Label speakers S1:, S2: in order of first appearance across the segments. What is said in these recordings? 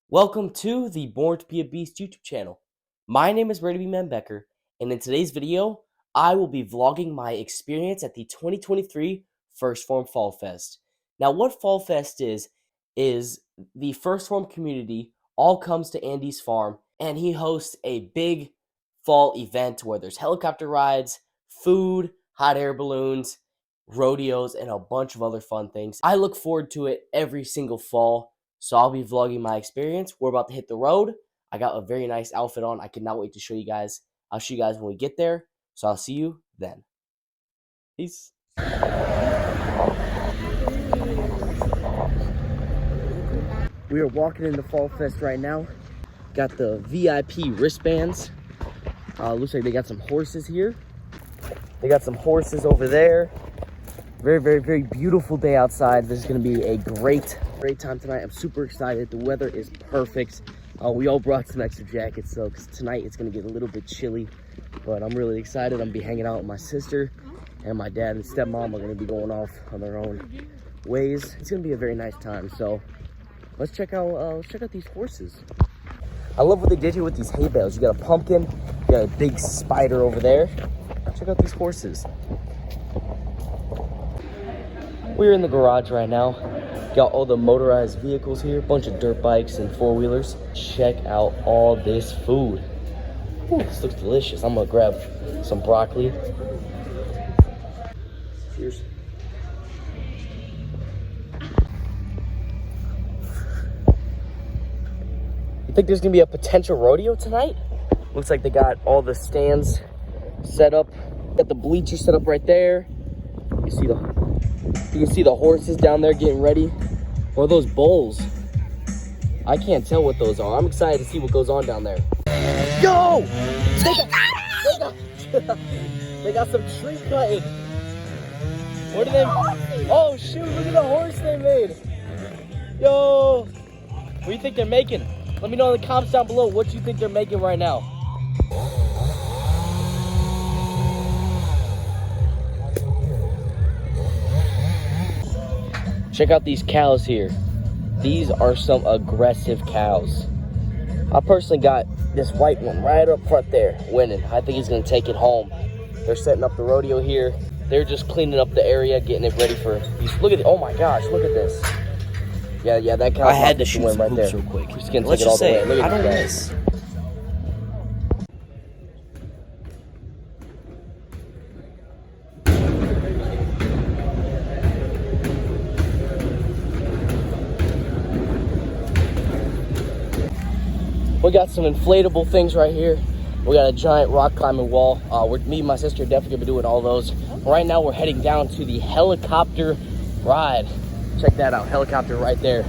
S1: Welcome to the Born to Be a Beast YouTube channel. My name is Brady B. Manbecker, and in today's video, I will be vlogging my experience at the 2023 First Form Fall Fest. Now, what Fall Fest is the First Form community all comes to Andy's farm, and he hosts a big fall event where there's helicopter rides, food, hot air balloons, rodeos, and a bunch of other fun things. I look forward to it every single fall. So I'll be vlogging my experience. We're about to hit the road. I got a very nice outfit on. I cannot wait to show you guys. I'll show you guys when we get there. So I'll see you then. Peace. We are walking into Fall Fest right now. Got the VIP wristbands. Looks like they got some horses here. They got some horses over there. Very, very, very beautiful day outside. This is going to be a great time tonight. I'm super excited. The weather is perfect. We all brought some extra jackets, so because tonight it's going to get a little bit chilly, but I'm really excited. I'm going to be hanging out with my sister, and my dad and stepmom are going to be going off on their own ways. It's going to be a very nice time. So let's check out these horses. I love what they did here with these hay bales. You got a pumpkin, you got a big spider over there. Check out these horses. We're in the garage right now. Got all the motorized vehicles here, bunch of dirt bikes and four-wheelers. Check out all this food. Ooh, this looks delicious. I'm gonna grab some broccoli. Cheers. You think there's gonna be a potential rodeo tonight? Looks like they got all the stands set up. Got the bleachers set up right there. You can see the horses down there getting ready. Or those bulls. I can't tell what those are. I'm excited to see what goes on down there. Yo! They got some tree cutting. What are they? Oh shoot, look at the horse they made. Yo! What do you think they're making? Let me know in the comments down below what you think they're making right now. Check out these cows here. These are some aggressive cows. I personally got this white one right up front there, winning. I think he's gonna take it home. They're setting up the rodeo here. They're just cleaning up the area, getting it ready for these. Look at it, oh my gosh, look at this. Yeah, that cow. I had to shoot some right hoops real quick. He's gonna take it all the way. Look at I don't miss. We got some inflatable things right here. We got a giant rock climbing wall. Me and my sister are definitely gonna be doing all those. Right now we're heading down to the helicopter ride. Check that out, helicopter right there.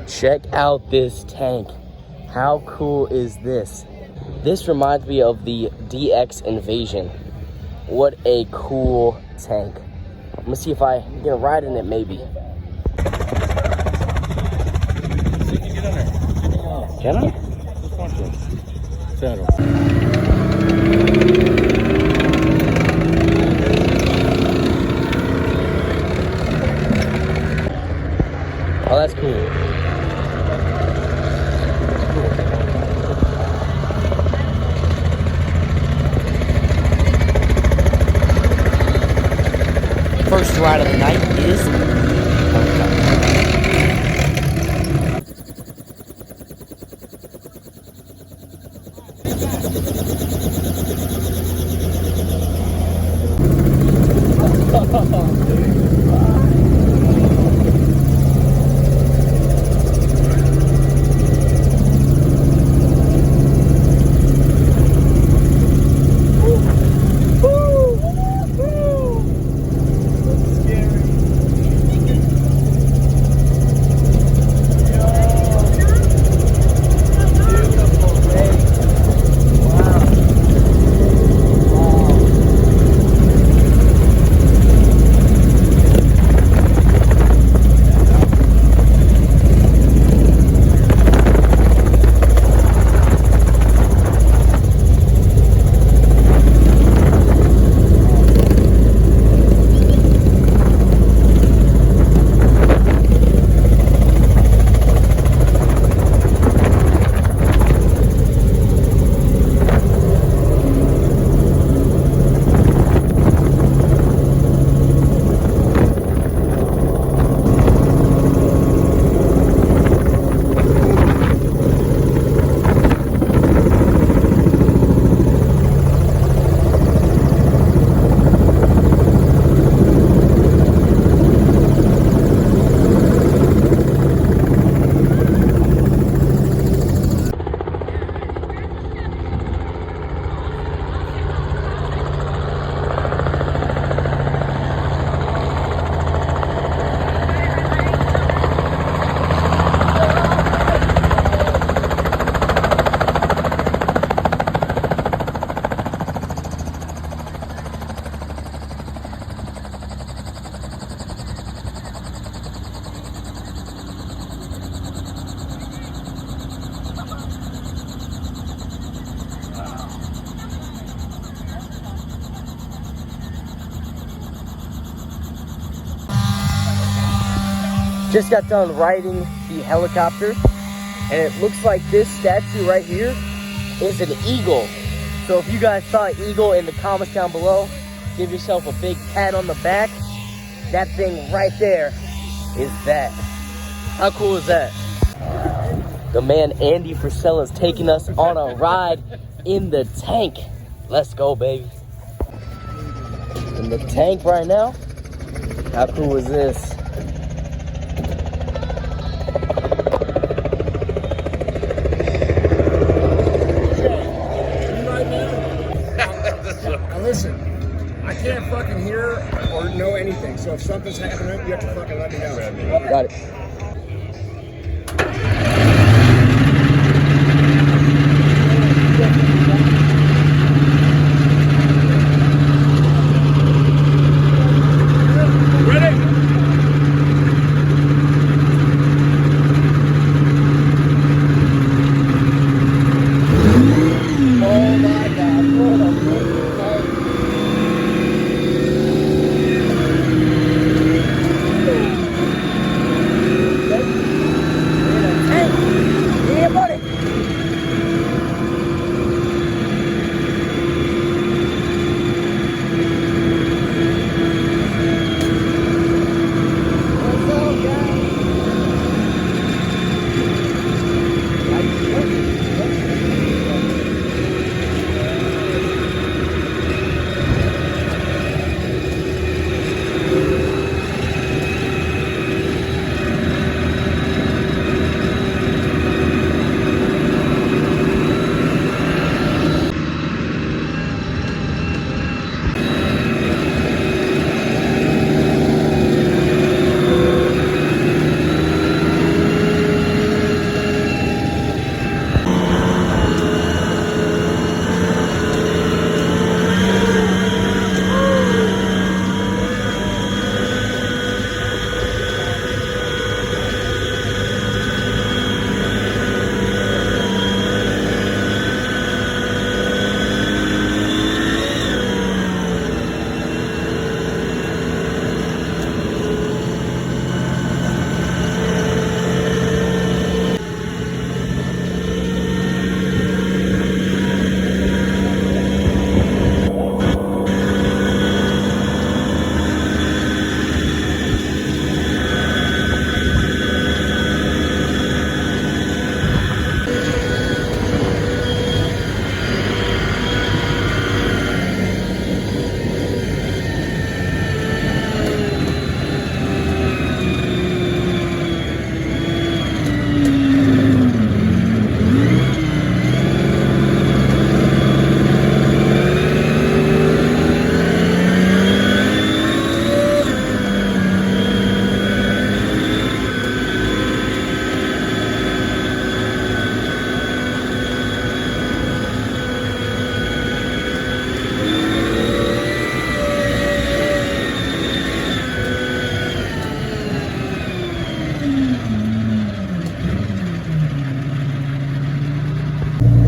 S1: Check out this tank. How cool is this? This reminds me of the DX Invasion. What a cool tank. I'm gonna see if I can get a ride in it maybe. Can I? Oh, that's cool. First ride of the night is just got done riding the helicopter, and it looks like this statue right here is an eagle. So if you guys saw an eagle in the comments down below, give yourself a big pat on the back. That thing right there is that. How cool is that? The man Andy Frisella is taking us on a ride in the tank. Let's go, baby. In the tank right now. How cool is this?
S2: Now listen, I can't fucking hear or know anything, so if something's happening, you have to fucking let me know.
S1: Got it.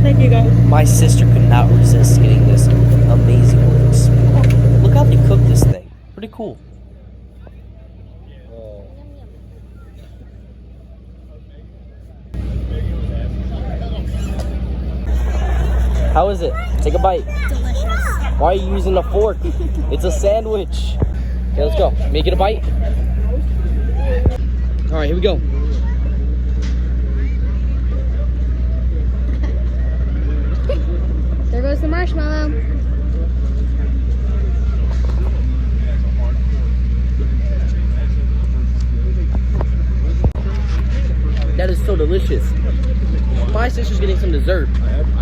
S3: Thank you guys.
S1: My sister could not resist getting this amazing looking spoon. Look how they cook this thing. Pretty cool. How is it? Take a bite.
S3: Delicious.
S1: Why are you using a fork? It's a sandwich. Okay, let's go. Make it a bite. All right, here we go.
S3: There goes the marshmallow.
S1: That is so delicious. My sister's getting some dessert.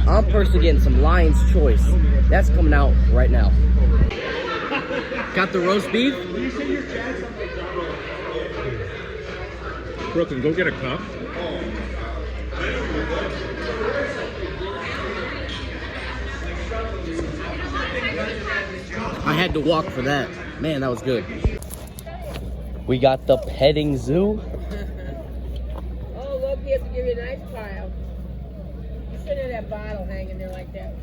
S1: I'm personally getting some Lion's Choice. That's coming out right now. Got the roast beef.
S2: Brooklyn, go get a cup.
S1: I had to walk for that. Man, that was good. We got the petting zoo.
S4: Oh, look, he has to give you a nice pile. You shouldn't have that bottle hanging there like that.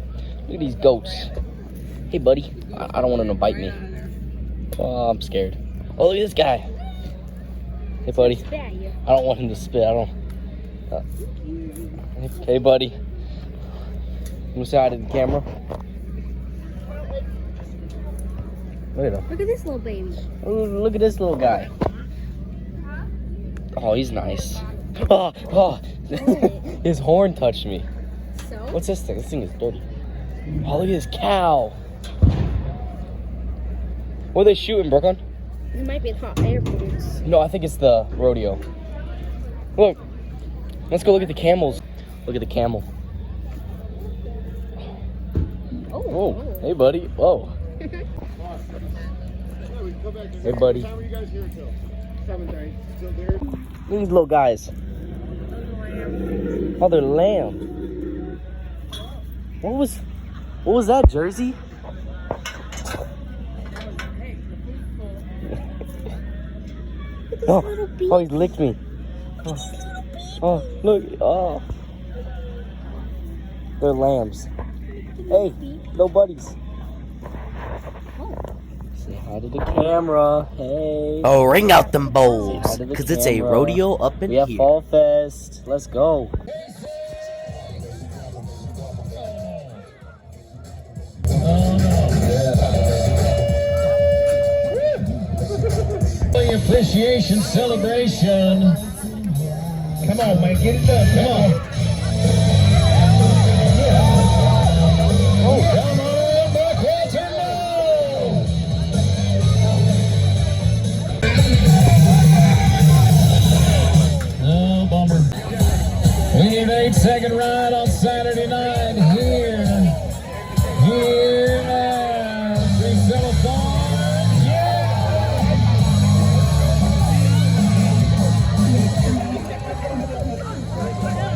S1: Look at these goats. Hey, buddy. I don't want them to bite me. Oh, I'm scared. Oh, look at this guy. Hey, buddy.
S4: Spit at you.
S1: I don't want him to spit. I don't. Hey, buddy. You want to say hi to the camera? Look at him.
S4: Look at this little baby.
S1: Ooh, look at this little guy. Oh, he's nice. Oh. His horn touched me.
S4: So?
S1: What's this thing? This thing is dirty. Oh, look at this cow. What are they shooting, Brooklyn?
S4: It might be hot air balloons.
S1: No, I think it's the rodeo. Look. Let's go look at the camels. Look at the camel. Oh, hey, buddy. Whoa. Hey, buddy.
S2: What time were you guys here till? 7:30. Still there?
S1: Look at these little guys. Oh, they're lamb. What was that, Jersey? Oh, he licked me. Oh, look. Oh. They're lambs. Hey, little buddies. Say hi to the camera. Hey.
S3: Oh, ring out them
S1: Say
S3: bowls,
S1: hi to the
S3: because it's a
S1: camera.
S3: rodeo up in
S1: We have
S3: here.
S1: Fall Fest. Let's go.
S5: Appreciation celebration. Come on, man, get it done. Come on. Oh, come on, Buckwalter, no! Oh, bummer. We need an 8-second ride on Saturday night here at Priscilla Farm. Yeah!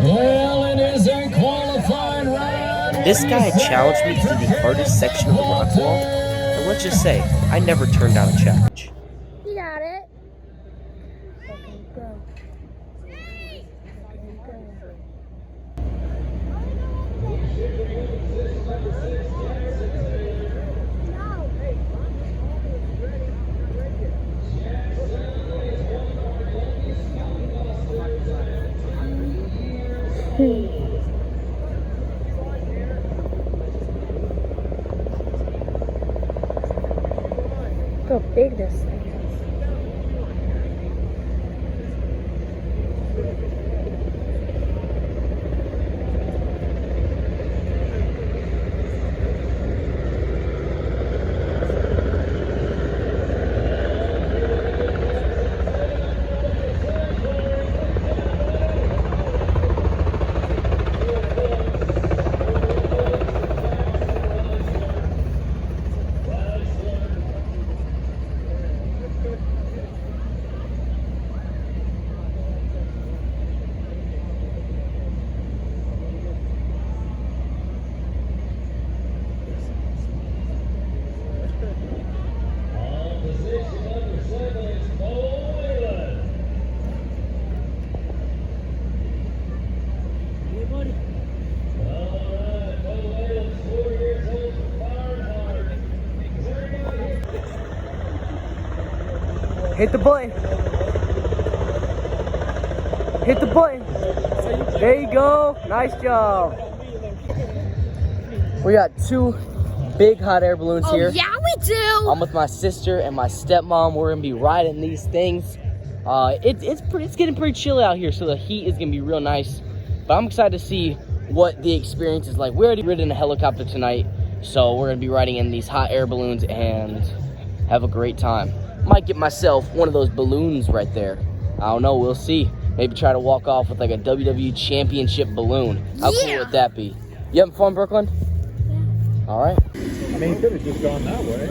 S5: Well, it is a qualifying ride.
S3: This guy challenged me to the hardest section of the rock wall, and let's just say, I never turned down a challenge.
S4: You got it. Look how big this thing is.
S1: Hit the button. Hit the button. There you go. Nice job. We got 2 big hot air balloons here.
S4: Yeah, we do.
S1: I'm with my sister and my stepmom. We're gonna be riding these things. It's getting pretty chilly out here, so the heat is gonna be real nice. But I'm excited to see what the experience is like. We already ridden a helicopter tonight, so we're gonna be riding in these hot air balloons and have a great time. Might get myself one of those balloons right there. I don't know, we'll see. Maybe try to walk off with like a WWE Championship balloon. How cool would that be? You having fun, Brooklyn? Yeah. All right.
S5: I mean, you could have just gone that way.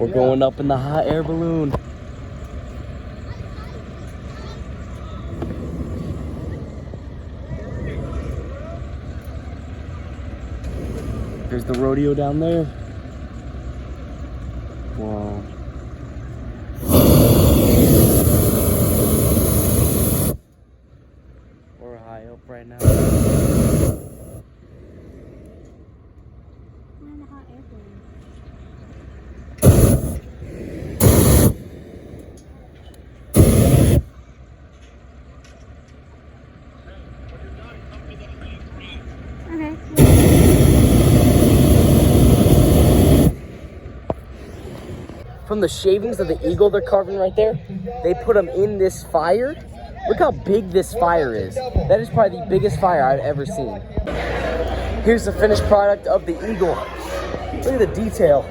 S1: We're going up in the hot air balloon. There's the rodeo down there. Wow. We're high up right now. from the shavings of the eagle they're carving right there. They put them in this fire. Look how big this fire is. That is probably the biggest fire I've ever seen. Here's the finished product of the eagle. Look at the detail.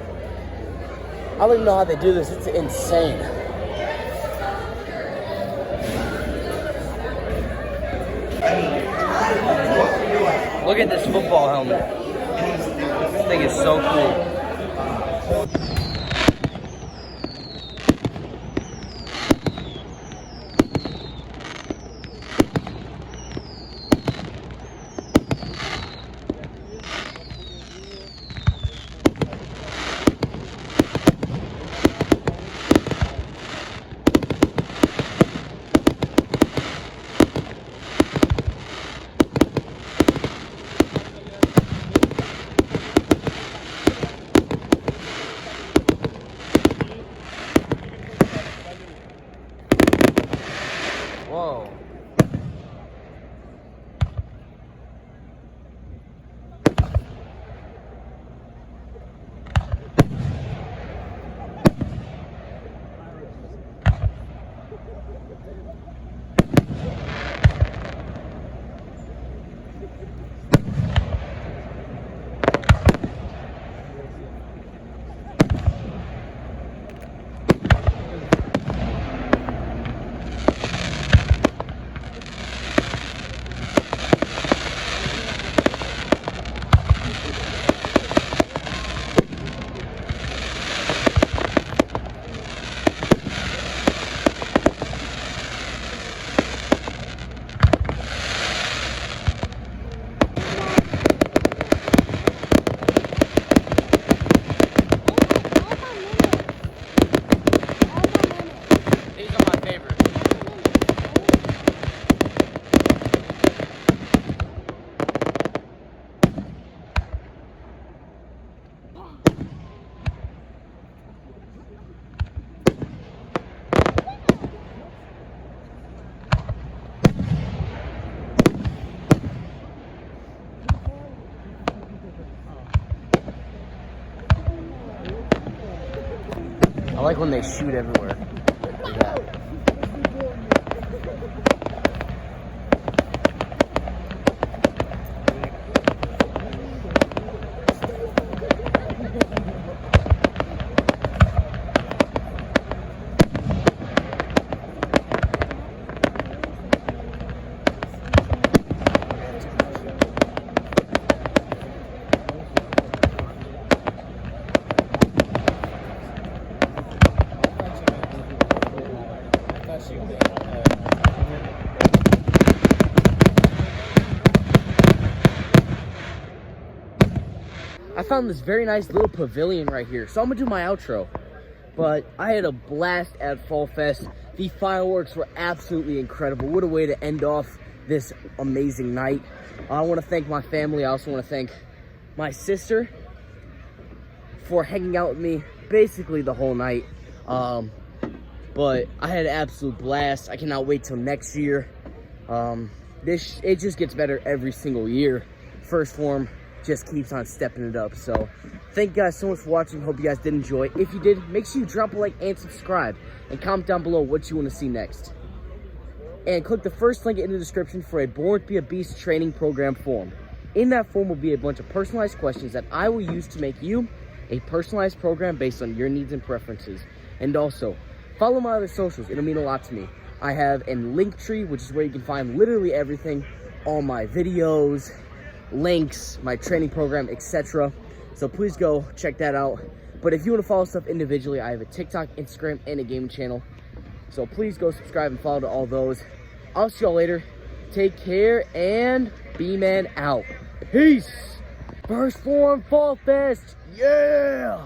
S1: I don't even know how they do this. It's insane. Look at this football helmet. This thing is so cool. Whoa. I like when they shoot everywhere. Like that. I found this very nice little pavilion right here, so I'm gonna do my outro. But I had a blast at Fall Fest. The fireworks were absolutely incredible. What a way to end off this amazing night. I want to thank my family. I also want to thank my sister for hanging out with me basically the whole night. But I had an absolute blast. I cannot wait till next year. It just gets better every single year. First Form just keeps on stepping it up. So thank you guys so much for watching. Hope you guys did enjoy. If you did, make sure you drop a like and subscribe, and comment down below what you want to see next. And click the first link in the description for a Born to Be a Beast training program form. In that form will be a bunch of personalized questions that I will use to make you a personalized program based on your needs and preferences. And also, follow my other socials. It'll mean a lot to me. I have a link tree, which is where you can find literally everything, all my videos, links, my training program, etc. So please go check that out. But if you want to follow stuff individually, I have a TikTok, Instagram, and a gaming channel. So please go subscribe and follow to all those. I'll see y'all later. Take care, and B-Man out. Peace. First Form Fall Fest. Yeah.